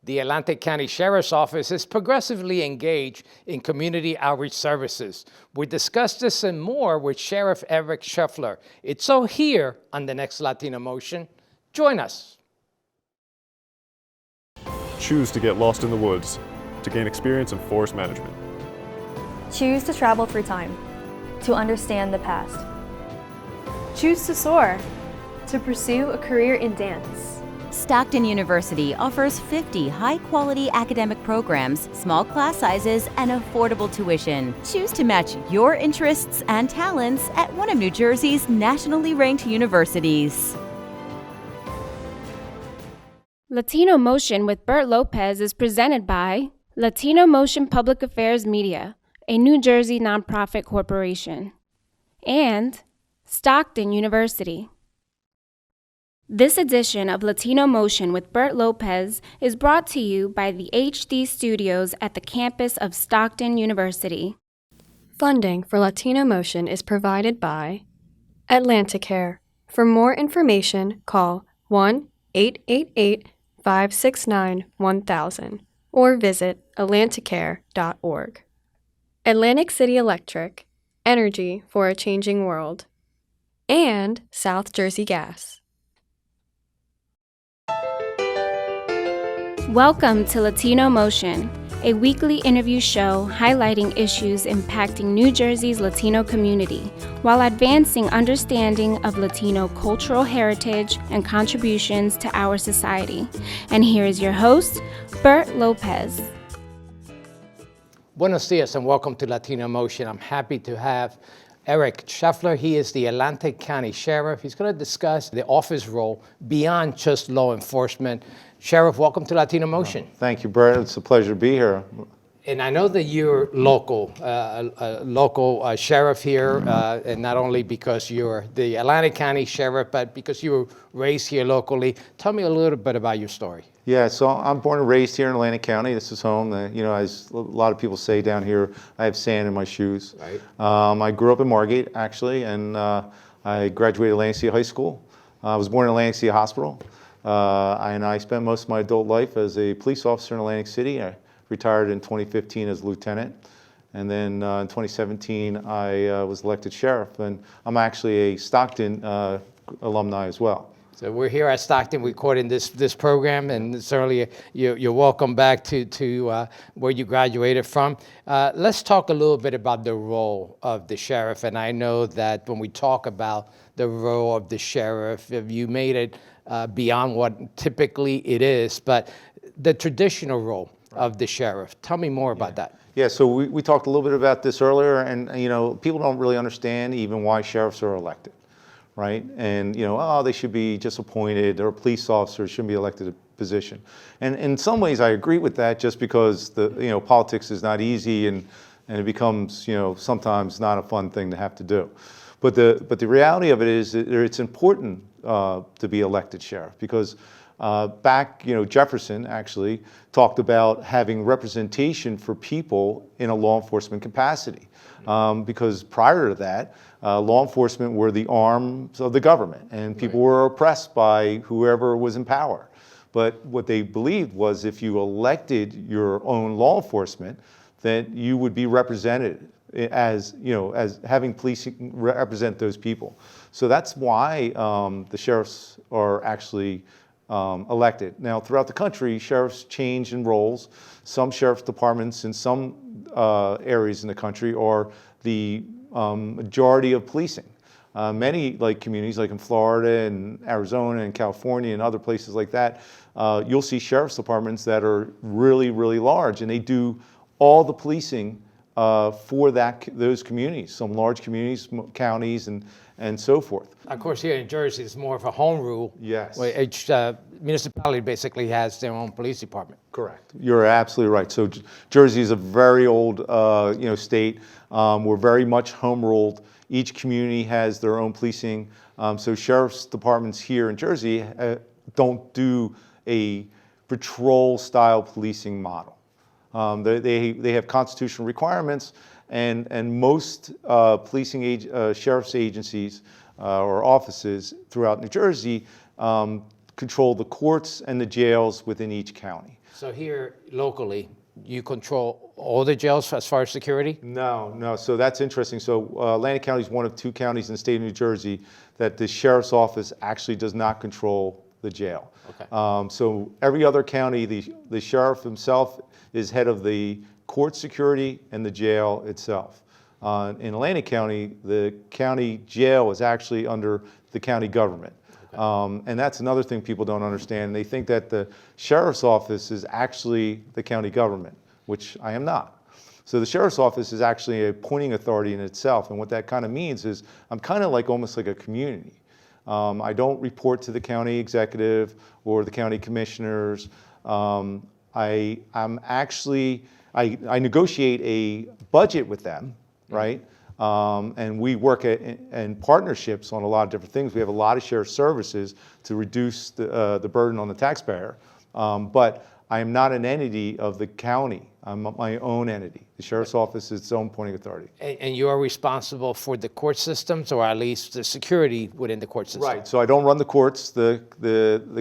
The Atlantic County Sheriff's Office is progressively engaged in community outreach services. We discuss this and more with Sheriff Eric Scheffler. It's all here on the next Latino Motion. Join us. Choose to get lost in the woods to gain experience in forest management. Choose to travel through time to understand the past. Choose to soar to pursue a career in dance. Stockton University offers 50 high-quality academic programs, small class sizes, and affordable tuition. Choose to match your interests and talents at one of New Jersey's nationally ranked universities. Latino Motion with Bert Lopez is presented by Latino Motion Public Affairs Media, a New Jersey nonprofit corporation, and Stockton University. This edition of Latino Motion with Bert Lopez is brought to you by the HD Studios at the campus of Stockton University. Funding for Latino Motion is provided by Atlanticare. For more information, call 1-888-569-1000 or visit atlanticare.org. Atlantic City Electric, energy for a changing world. And South Jersey Gas. Welcome to Latino Motion, a weekly interview show highlighting issues impacting New Jersey's Latino community while advancing understanding of Latino cultural heritage and contributions to our society. And here is your host, Bert Lopez. Buenos dias and welcome to Latino Motion. I'm happy to have Eric Scheffler. He is the Atlantic County Sheriff. He's going to discuss the office role beyond just law enforcement. Sheriff, welcome to Latino Motion. Thank you, Brett. It's a pleasure to be here. And I know that you're local sheriff here, and not only because you're the Atlantic County Sheriff, but because you were raised here locally. Tell me a little bit about your story. Yeah, so I'm born and raised here in Atlantic County. This is home. As a lot of people say down here, I have sand in my shoes. Right. I grew up in Margate, actually, and I graduated Atlantic City High School. I was born in Atlantic City Hospital, and I spent most of my adult life as a police officer in Atlantic City. I retired in 2015 as lieutenant, and then in 2017 I was elected sheriff, and I'm actually a Stockton alumni as well. So we're here at Stockton recording this program, and certainly you're welcome back to where you graduated from. Let's talk a little bit about the role of the sheriff, and I know that when we talk about the role of the sheriff, you made it beyond what typically it is, but the traditional role of the sheriff. Tell me more about that. Yeah, so we talked a little bit about this earlier, and people don't really understand even why sheriffs are elected, right? And they should be just appointed, or police officers shouldn't be elected to a position. And in some ways I agree with that, just because politics is not easy, and it becomes sometimes not a fun thing to have to do. But the reality of it is that it's important to be elected sheriff, because back, Jefferson actually talked about having representation for people in a law enforcement capacity, because prior to that, law enforcement were the arms of the government, and people were oppressed by whoever was in power. But what they believed was if you elected your own law enforcement, that you would be represented as having police represent those people. So that's why the sheriffs are actually elected. Now, throughout the country, sheriffs change in roles. Some sheriff's departments in some areas in the country are the majority of policing. Many communities, like in Florida and Arizona and California and other places like that, you'll see sheriff's departments that are really, really large, and they do all the policing for those communities, some large communities, counties, and so forth. Of course, here in Jersey, it's more of a home rule. Yes. Where each municipality basically has their own police department. Correct. You're absolutely right. So Jersey is a very old, state. We're very much home ruled. Each community has their own policing. So sheriff's departments here in Jersey don't do a patrol-style policing model. They have constitutional requirements, and most sheriff's agencies or offices throughout New Jersey control the courts and the jails within each county. So here locally, you control all the jails as far as security? No. So that's interesting. So Atlantic County is one of 2 counties in the state of New Jersey that the sheriff's office actually does not control the jail. Okay. So every other county, the sheriff himself is head of the court security and the jail itself. In Atlantic County, the county jail is actually under the county government. And that's another thing people don't understand. They think that the sheriff's office is actually the county government, which I am not. So the sheriff's office is actually a appointing authority in itself. And what that kind of means is I'm kind of like almost like a community. I don't report to the county executive or the county commissioners. I negotiate a budget with them, right? And we work in partnerships on a lot of different things. We have a lot of shared services to reduce the burden on the taxpayer. But I am not an entity of the county. I'm my own entity. The sheriff's office is its own appointing authority. And you are responsible for the court systems, or at least the security within the court system? Right. So I don't run the courts. The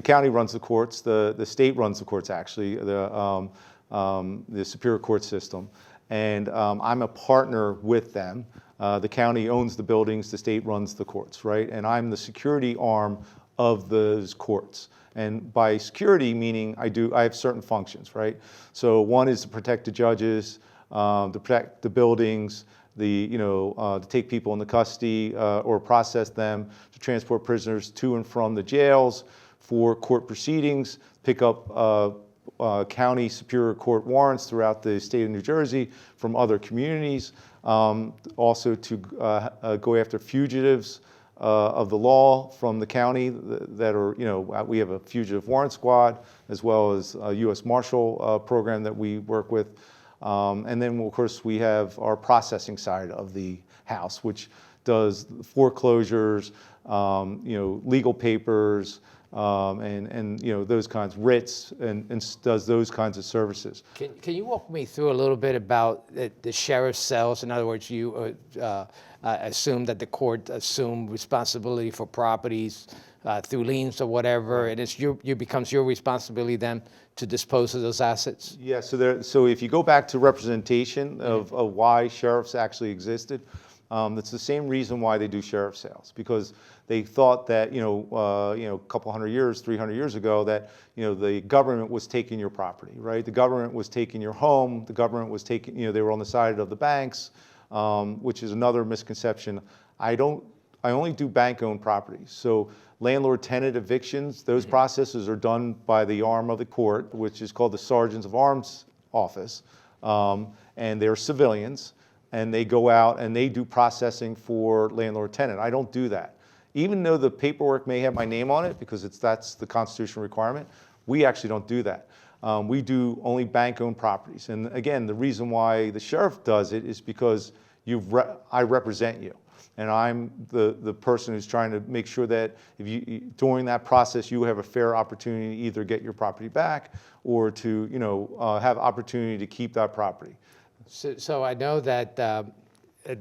county runs the courts. The state runs the courts, actually, the Superior Court system. And I'm a partner with them. The county owns the buildings, the state runs the courts, right? And I'm the security arm of those courts. And by security, meaning I have certain functions, right? So one is to protect the judges, to protect the buildings, to take people into custody or process them, to transport prisoners to and from the jails for court proceedings, pick up county superior court warrants throughout the state of New Jersey from other communities, also to go after fugitives of the law from the county that are, we have a fugitive warrant squad as well as a U.S. Marshal program that we work with. And then, of course, we have our processing side of the house, which does foreclosures, legal papers, and those kinds, writs, and does those kinds of services. Can you walk me through a little bit about the sheriff's cells? In other words, you assume that the court assume responsibility for properties through liens or whatever, and it becomes your responsibility then to dispose of those assets? Yeah, so if you go back to representation of why sheriffs actually existed, it's the same reason why they do sheriff sales, because they thought that, a couple 100 years, 300 years ago, that, the government was taking your property, right? The government was taking your home. The government was taking, they were on the side of the banks, which is another misconception. I only do bank-owned properties. So landlord-tenant evictions, those processes are done by the arm of the court, which is called the Sergeants of Arms Office, and they're civilians, and they go out and they do processing for landlord-tenant. I don't do that. Even though the paperwork may have my name on it, because that's the constitutional requirement, we actually don't do that. We do only bank-owned properties. And again, the reason why the sheriff does it is because I represent you. And I'm the person who's trying to make sure that during that process, you have a fair opportunity to either get your property back or to have opportunity to keep that property. So I know that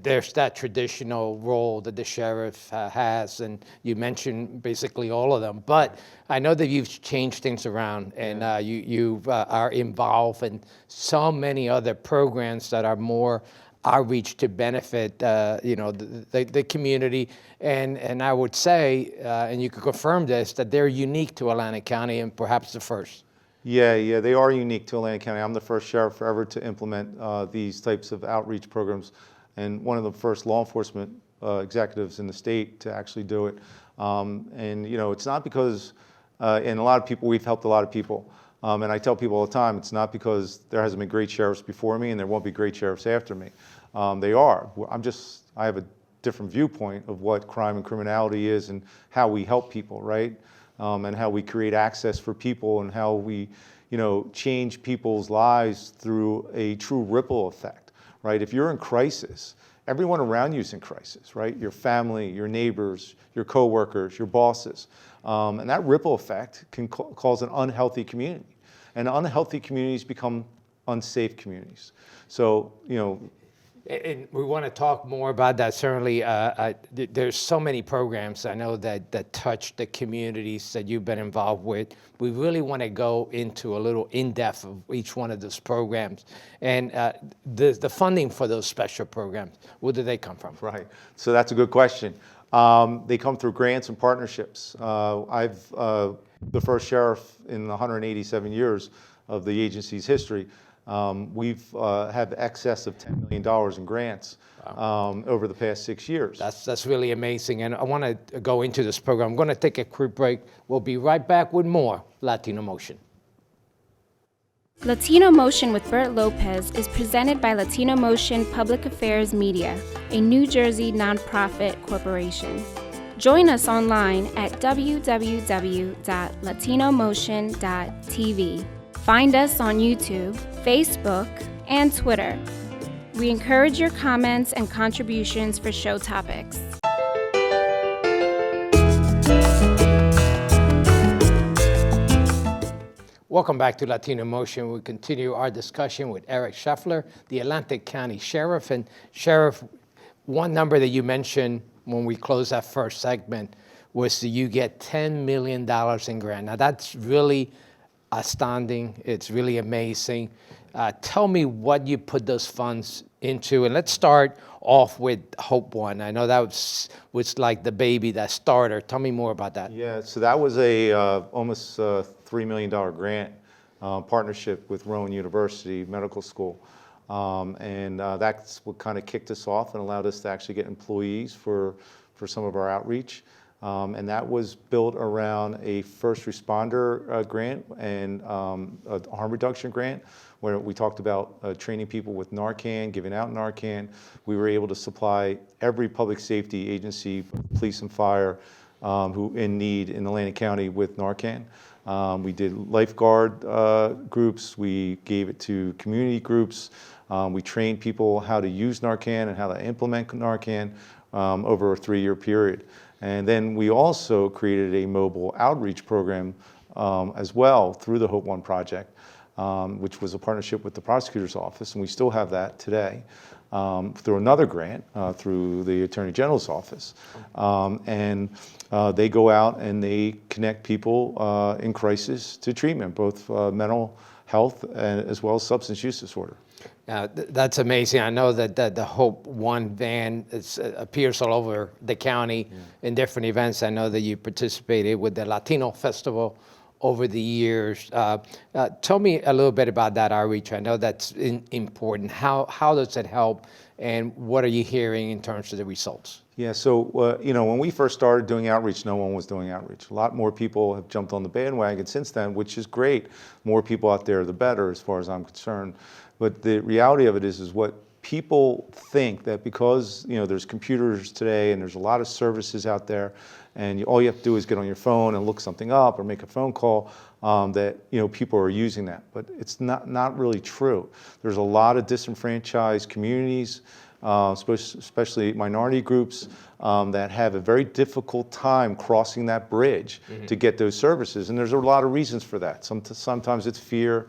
there's that traditional role that the sheriff has, and you mentioned basically all of them. But I know that you've changed things around, and you are involved in so many other programs that are more outreach to benefit the community. And I would say, and you could confirm this, that they're unique to Atlantic County and perhaps the first. Yeah, they are unique to Atlantic County. I'm the first sheriff ever to implement these types of outreach programs, and one of the first law enforcement executives in the state to actually do it. And it's not because, and a lot of people, we've helped a lot of people. And I tell people all the time, it's not because there hasn't been great sheriffs before me and there won't be great sheriffs after me. They are. I have a different viewpoint of what crime and criminality is and how we help people, right? And how we create access for people and how we, change people's lives through a true ripple effect, right? If you're in crisis, everyone around you is in crisis, right? Your family, your neighbors, your coworkers, your bosses. And that ripple effect can cause an unhealthy community. And unhealthy communities become unsafe communities. So, And we want to talk more about that. Certainly, there's so many programs I know that touch the communities that you've been involved with. We really want to go into a little in-depth of each one of those programs. And the funding for those special programs, where do they come from? Right. So that's a good question. They come through grants and partnerships. I've the first sheriff in 187 years of the agency's history. We've had excess of $10 million in grants over the past 6 years. That's really amazing. And I want to go into this program. I'm going to take a quick break. We'll be right back with more Latino Motion. Latino Motion with Bert Lopez is presented by Latino Motion Public Affairs Media, a New Jersey nonprofit corporation. Join us online at www.latinomotion.tv. Find us on YouTube, Facebook, and Twitter. We encourage your comments and contributions for show topics. Welcome back to Latino Motion. We continue our discussion with Eric Scheffler, the Atlantic County Sheriff. And Sheriff, one number that you mentioned when we closed that first segment was that you get $10 million in grant. Now that's really astounding. It's really amazing. Tell me what you put those funds into, and let's start off with Hope One. I know that was like the baby, that starter. Tell me more about that. Yeah, so that was a almost $3 million grant partnership with Rowan University Medical School. And that's what kind of kicked us off and allowed us to actually get employees for some of our outreach. And that was built around a first responder grant and a harm reduction grant, where we talked about training people with Narcan, giving out Narcan. We were able to supply every public safety agency, police and fire, who in need in Atlantic County with Narcan. We did lifeguard groups. We gave it to community groups. We trained people how to use Narcan and how to implement Narcan over a 3-year period. And then we also created a mobile outreach program as well through the Hope One Project, which was a partnership with the prosecutor's office, and we still have that today, through another grant through the Attorney General's office. And they go out and they connect people in crisis to treatment, both mental health and as well as substance use disorder. That's amazing. I know that the Hope One van appears all over the county in different events. I know that you participated with the Latino Festival over the years. Tell me a little bit about that outreach. I know that's important. How does it help, and what are you hearing in terms of the results? Yeah, so when we first started doing outreach, no one was doing outreach. A lot more people have jumped on the bandwagon since then, which is great. More people out there, the better, as far as I'm concerned. But the reality of it is what people think, that because there's computers today and there's a lot of services out there, and all you have to do is get on your phone and look something up or make a phone call, that people are using that. But it's not really true. There's a lot of disenfranchised communities, especially minority groups, that have a very difficult time crossing that bridge to get those services. And there's a lot of reasons for that. Sometimes it's fear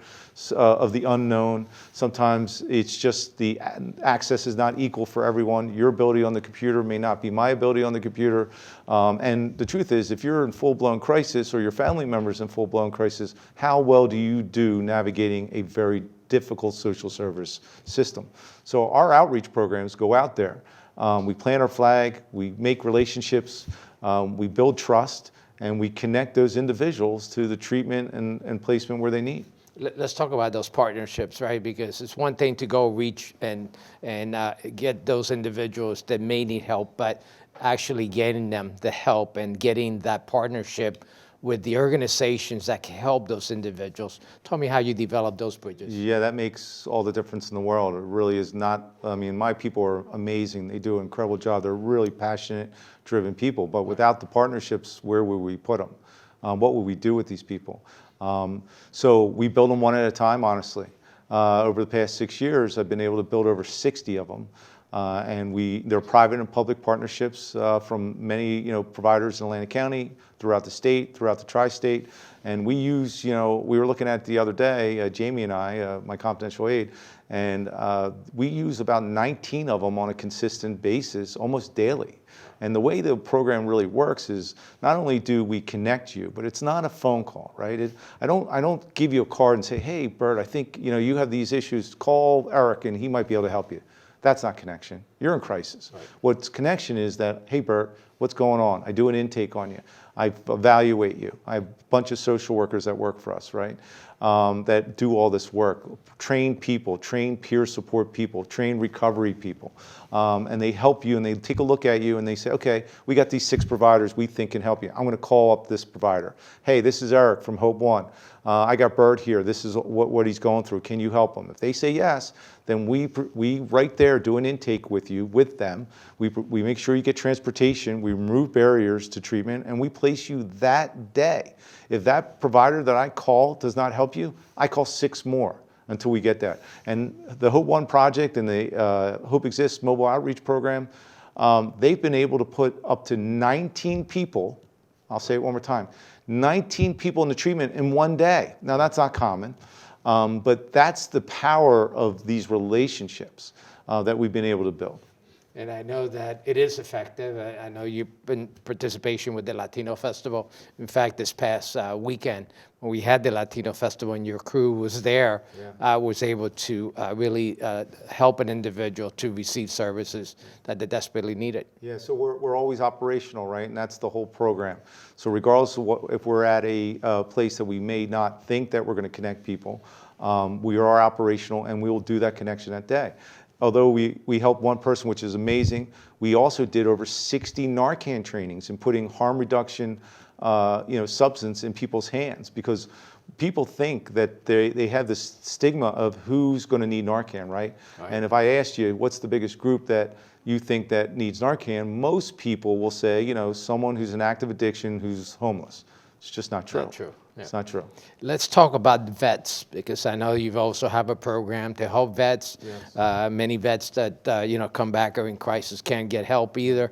of the unknown. Sometimes it's just the access is not equal for everyone. Your ability on the computer may not be my ability on the computer. And the truth is, if you're in full-blown crisis or your family member's in full-blown crisis, how well do you do navigating a very difficult social service system? So our outreach programs go out there. We plant our flag, we make relationships, we build trust, and we connect those individuals to the treatment and placement where they need. Let's talk about those partnerships, right? Because it's one thing to go reach and get those individuals that may need help, but actually getting them the help and getting that partnership with the organizations that can help those individuals. Tell me how you develop those bridges. Yeah, that makes all the difference in the world. It really is not, my people are amazing. They do an incredible job. They're really passionate, driven people. But without the partnerships, where would we put them? What would we do with these people? So we build them one at a time, honestly. Over the past 6 years, I've been able to build over 60 of them. And there are private and public partnerships from many providers in Atlantic County, throughout the state, throughout the tri-state. And we use, we were looking at the other day, Jamie and I, my confidential aide, and we use about 19 of them on a consistent basis, almost daily. And the way the program really works is not only do we connect you, but it's not a phone call, right? I don't give you a card and say, hey, Bert, I think you have these issues. Call Eric and he might be able to help you. That's not connection. You're in crisis. Right. What's connection is that, hey, Bert, what's going on? I do an intake on you. I evaluate you. I have a bunch of social workers that work for us, right? That do all this work. Train people, train peer support people, train recovery people. And they help you and they take a look at you and they say, okay, we got these 6 providers we think can help you. I'm going to call up this provider. Hey, this is Eric from Hope One. I got Bert here. This is what he's going through. Can you help him? If they say yes, then we right there do an intake with you, with them. We make sure you get transportation. We remove barriers to treatment, and we place you that day. If that provider that I call does not help you, I call 6 more until we get that. And the Hope One project and the Hope Exists mobile outreach program, they've been able to put up to 19 people, I'll say it one more time, 19 people in the treatment in one day. Now that's not common, but that's the power of these relationships that we've been able to build. And I know that it is effective. I know you've been participation with the Latino Festival. In fact, this past weekend, when we had the Latino Festival and your crew was there, was able to really help an individual to receive services that they desperately needed. Yeah, so we're always operational, right? And that's the whole program. So regardless of if we're at a place that we may not think that we're going to connect people, we are operational and we will do that connection that day. Although we helped one person, which is amazing, we also did over 60 Narcan trainings in putting harm reduction substance in people's hands, because people think that they have this stigma of who's going to need Narcan, right? And if I asked you, what's the biggest group that you think that needs Narcan, most people will say, someone who's in active addiction who's homeless. It's just not true. Not true. Yeah. It's not true. Let's talk about the vets, because I know you've also have a program to help vets. Yes. Many vets that come back are in crisis can't get help either.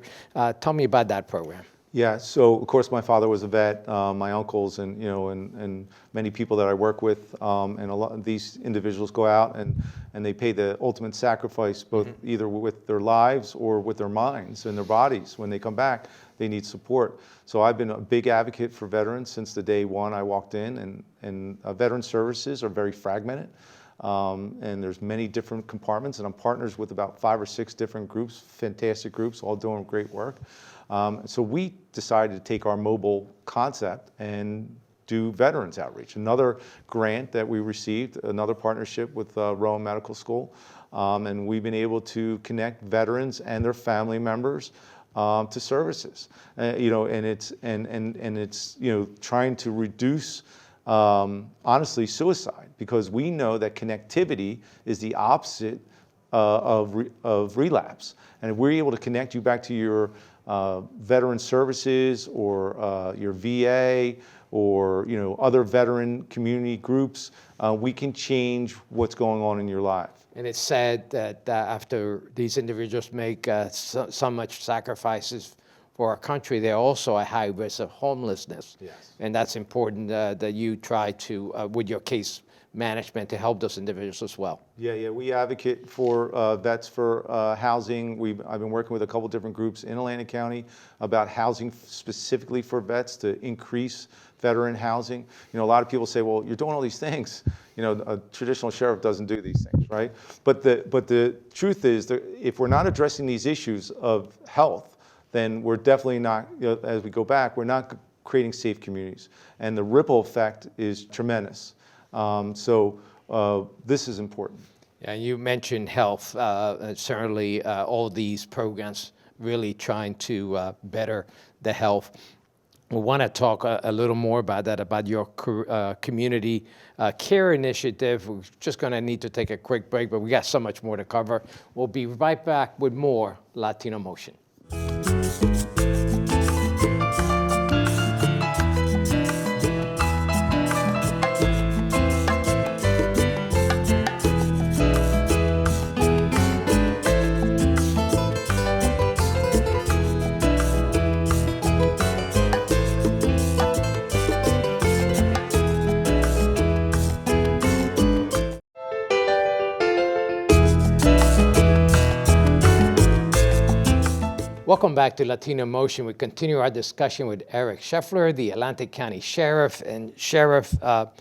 Tell me about that program. Yeah, so of course my father was a vet, my uncles, and and many people that I work with, and a lot of these individuals go out and they pay the ultimate sacrifice, both either with their lives or with their minds and their bodies. When they come back, they need support. So I've been a big advocate for veterans since the day one I walked in, and veteran services are very fragmented. And there's many different compartments, and I'm partners with about 5 or 6 different groups, fantastic groups, all doing great work. So we decided to take our mobile concept and do veterans outreach. Another grant that we received, another partnership with Rowan Medical School, and we've been able to connect veterans and their family members to services. And it's trying to reduce honestly suicide, because we know that connectivity is the opposite of relapse. And if we're able to connect you back to your veteran services or your VA or other veteran community groups, we can change what's going on in your life. And it's sad that after these individuals make so much sacrifices for our country, they're also at high risk of homelessness. Yes. And that's important that you try to, with your case management, to help those individuals as well. Yeah, we advocate for vets for housing. I've been working with a couple different groups in Atlantic County about housing specifically for vets to increase veteran housing. A lot of people say, well, you're doing all these things. A traditional sheriff doesn't do these things, right? But the truth is that if we're not addressing these issues of health, then we're definitely not, as we go back, we're not creating safe communities. And the ripple effect is tremendous. So this is important. Yeah, you mentioned health. Certainly all these programs really trying to better the health. We want to talk a little more about that, about your community care initiative. We're just going to need to take a quick break, but we got so much more to cover. We'll be right back with more Latino Motion. Welcome back to Latino Motion. We continue our discussion with Eric Scheffler, the Atlantic County Sheriff. And Sheriff,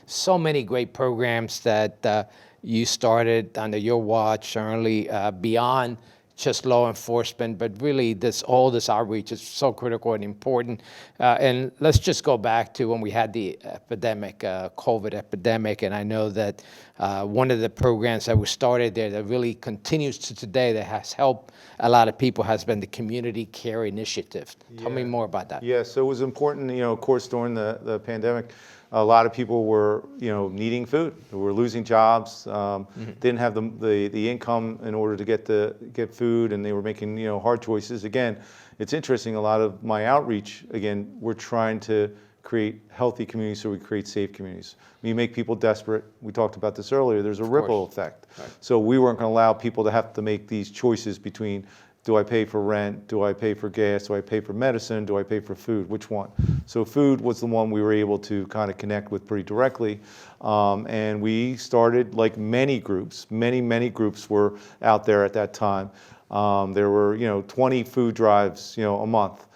so many great programs that you started under your watch, certainly beyond just law enforcement, but really all this outreach is so critical and important. And let's just go back to when we had the epidemic, COVID epidemic, and I know that one of the programs that was started there that really continues to today that has helped a lot of people has been the Community Care Initiative. Tell me more about that. Yeah, so it was important, of course, during the pandemic, a lot of people were, needing food. They were losing jobs, didn't have the income in order to get food, and they were making, hard choices. Again, it's interesting, a lot of my outreach, again, we're trying to create healthy communities so we create safe communities. When you make people desperate, we talked about this earlier, there's a ripple effect. Right. So we weren't going to allow people to have to make these choices between, do I pay for rent? Do I pay for gas? Do I pay for medicine? Do I pay for food? Which one? So food was the one we were able to kind of connect with pretty directly. And we started, like many groups, many groups were out there at that time. There were, 20 food drives, a month.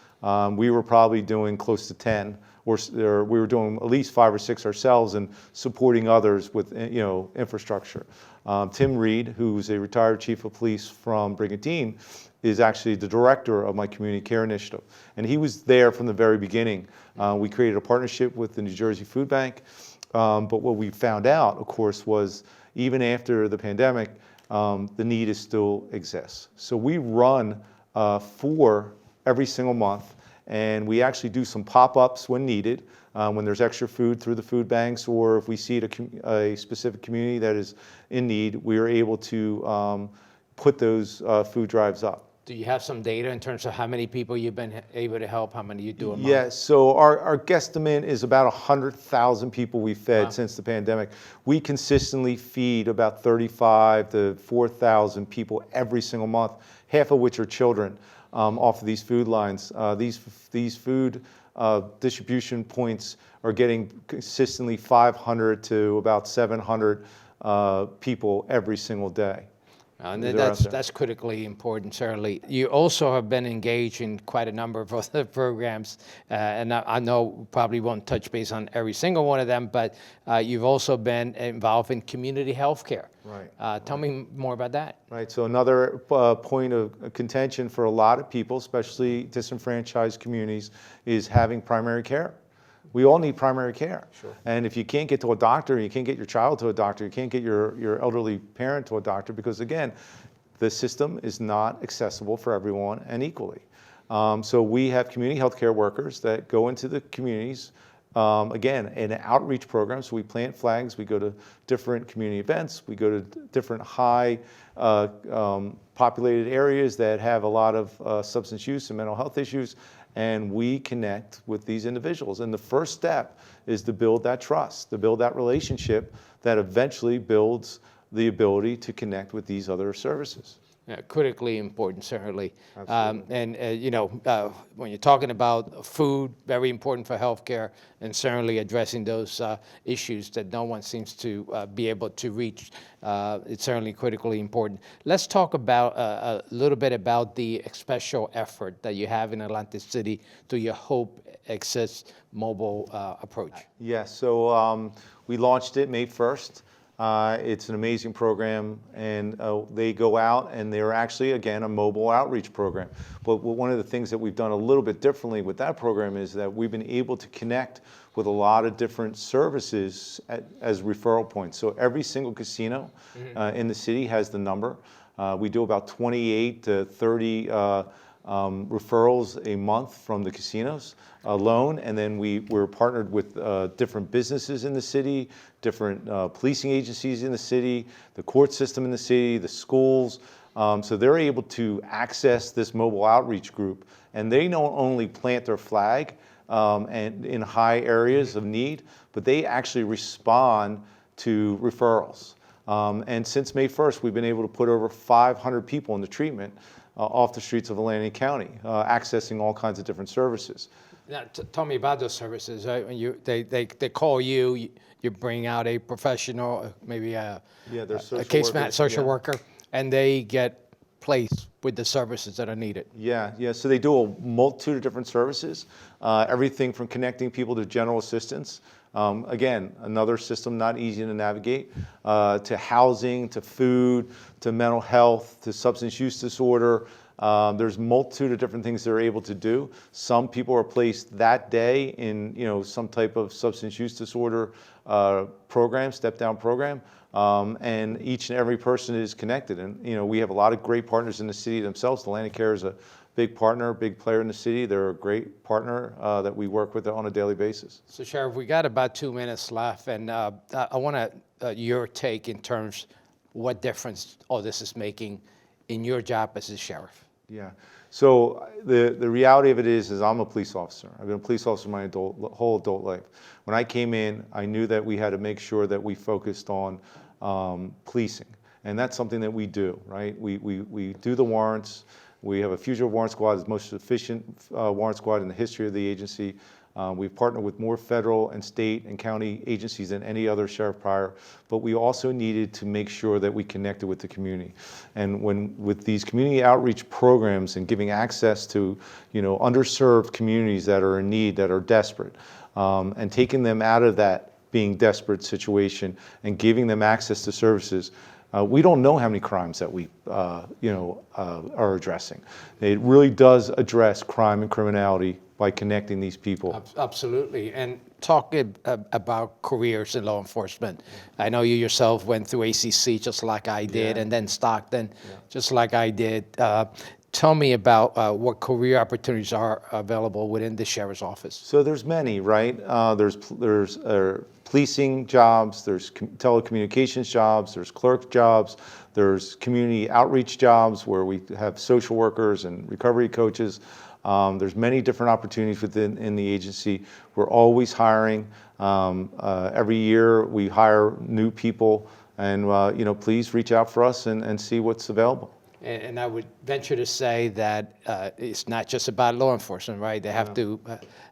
We were probably doing close to 10. Or we were doing at least 5 or 6 ourselves and supporting others with, infrastructure. Tim Reed, who's a retired chief of police from Brigantine, is actually the director of my Community Care Initiative. And he was there from the very beginning. We created a partnership with the New Jersey Food Bank. But what we found out, of course, was even after the pandemic, the need still exists. So we run 4 every single month. And we actually do some pop-ups when needed, when there's extra food through the food banks, or if we see a specific community that is in need, we are able to put those food drives up. Do you have some data in terms of how many people you've been able to help, how many you do a month? Yes, so our guesstimate is about 100,000 people we've fed since the pandemic. We consistently feed about 35 to 4,000 people every single month, half of which are children. Off of these food lines. These food distribution points are getting consistently 500 to about 700 people every single day. And that's critically important, certainly. You also have been engaged in quite a number of other programs, and I know probably won't touch base on every single one of them, but you've also been involved in community health care. Right. Tell me more about that. Right, so another point of contention for a lot of people, especially disenfranchised communities, is having primary care. We all need primary care. Sure. And if you can't get to a doctor, you can't get your child to a doctor, you can't get your elderly parent to a doctor, because again, the system is not accessible for everyone and equally. So we have community healthcare workers that go into the communities, again, in an outreach program. So we plant flags, we go to different community events, we go to different high populated areas that have a lot of substance use and mental health issues, and we connect with these individuals. And the first step is to build that trust, to build that relationship that eventually builds the ability to connect with these other services. Yeah, critically important, certainly. When you're talking about food, very important for healthcare, and certainly addressing those issues that no one seems to be able to reach, it's certainly critically important. Let's talk about a little bit about the special effort that you have in Atlantic City through your Hope Exists mobile approach. Yes, so we launched it May 1st. It's an amazing program, and they go out and they're actually, again, a mobile outreach program. But one of the things that we've done a little bit differently with that program is that we've been able to connect with a lot of different services as referral points. So every single casino in the city has the number. We do about 28 to 30 referrals a month from the casinos alone, and then we're partnered with different businesses in the city, different policing agencies in the city, the court system in the city, the schools. So they're able to access this mobile outreach group, and they not only plant their flag and in high areas of need, but they actually respond to referrals. And since May 1st, we've been able to put over 500 people into treatment off the streets of Atlantic County, accessing all kinds of different services. Now, tell me about those services. They call you, you bring out a professional, maybe a case social worker, and they get place with the services that are needed? Yeah. So they do a multitude of different services, everything from connecting people to general assistance. Again, another system not easy to navigate, to housing, to food, to mental health, to substance use disorder. There's a multitude of different things they're able to do. Some people are placed that day in some type of substance use disorder program, step-down program. And each and every person is connected. And we have a lot of great partners in the city themselves. Atlantic Care is a big partner, big player in the city. They're a great partner that we work with on a daily basis. So, Sheriff, we got about 2 minutes left, and I want your take in terms what difference all this is making in your job as a sheriff. Yeah. So the reality of it is I'm a police officer. I've been a police officer my whole adult life. When I came in, I knew that we had to make sure that we focused on policing, and that's something that we do, right? We do the warrants. We have a fugitive warrant squad, the most efficient warrant squad in the history of the agency. We've partnered with more federal and state and county agencies than any other sheriff prior, but we also needed to make sure that we connected with the community. And with these community outreach programs and giving access to underserved communities that are in need, that are desperate, and taking them out of that being desperate situation and giving them access to services, we don't know how many crimes that we are addressing. It really does address crime and criminality by connecting these people. Absolutely. And talk about careers in law enforcement. I know you yourself went through ACC just like I did, and then Stockton just like I did. Tell me about what career opportunities are available within the sheriff's office. So there's many, right? There's policing jobs, there's telecommunications jobs, there's clerk jobs, there's community outreach jobs where we have social workers and recovery coaches. There's many different opportunities within the agency. We're always hiring. Every year we hire new people, and please reach out for us and see what's available. And I would venture to say that it's not just about law enforcement, right? They have to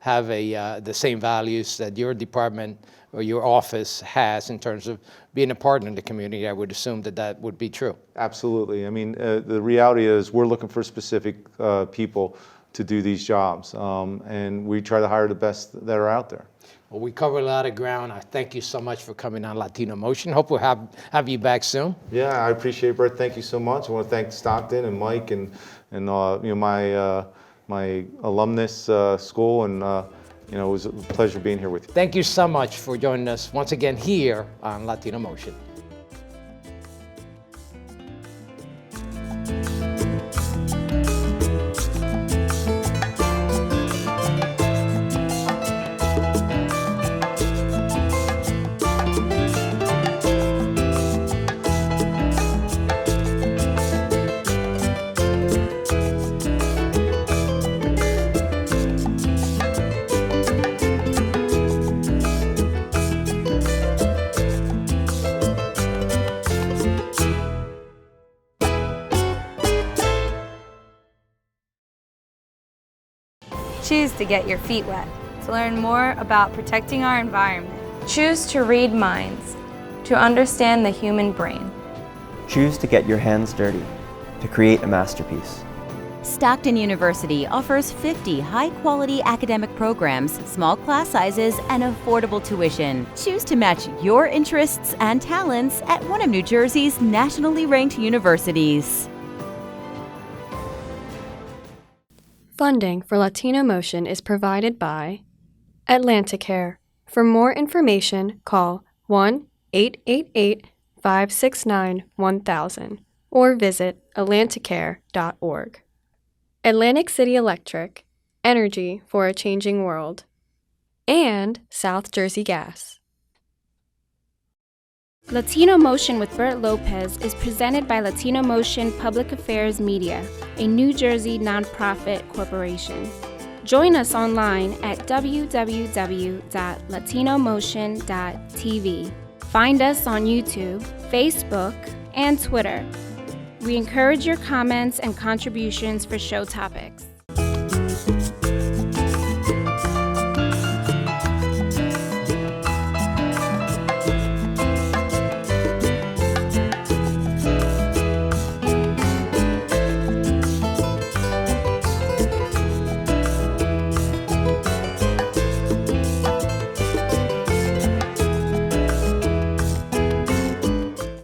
have the same values that your department or your office has in terms of being a partner in the community. I would assume that would be true. Absolutely. I mean, the reality is we're looking for specific people to do these jobs, and we try to hire the best that are out there. Well, we covered a lot of ground. I thank you so much for coming on Latino Motion. Hope we'll have you back soon. Yeah, I appreciate it, Brett. Thank you so much. I want to thank Stockton and Mike and my alumnus school, and it was a pleasure being here with you. Thank you so much for joining us once again here on Latino Motion. Choose to get your feet wet, to learn more about protecting our environment. Choose to read minds, to understand the human brain. Choose to get your hands dirty, to create a masterpiece. Stockton University offers 50 high-quality academic programs, small class sizes, and affordable tuition. Choose to match your interests and talents at one of New Jersey's nationally ranked universities. Funding for Latino Motion is provided by Atlantic Care. For more information, call 1-888-569-1000 or visit atlanticare.org. Atlantic City Electric, energy for a changing world. And South Jersey Gas. Latino Motion with Bert Lopez is presented by Latino Motion Public Affairs Media, a New Jersey nonprofit corporation. Join us online at www.latinomotion.tv. Find us on YouTube, Facebook, and Twitter. We encourage your comments and contributions for show topics.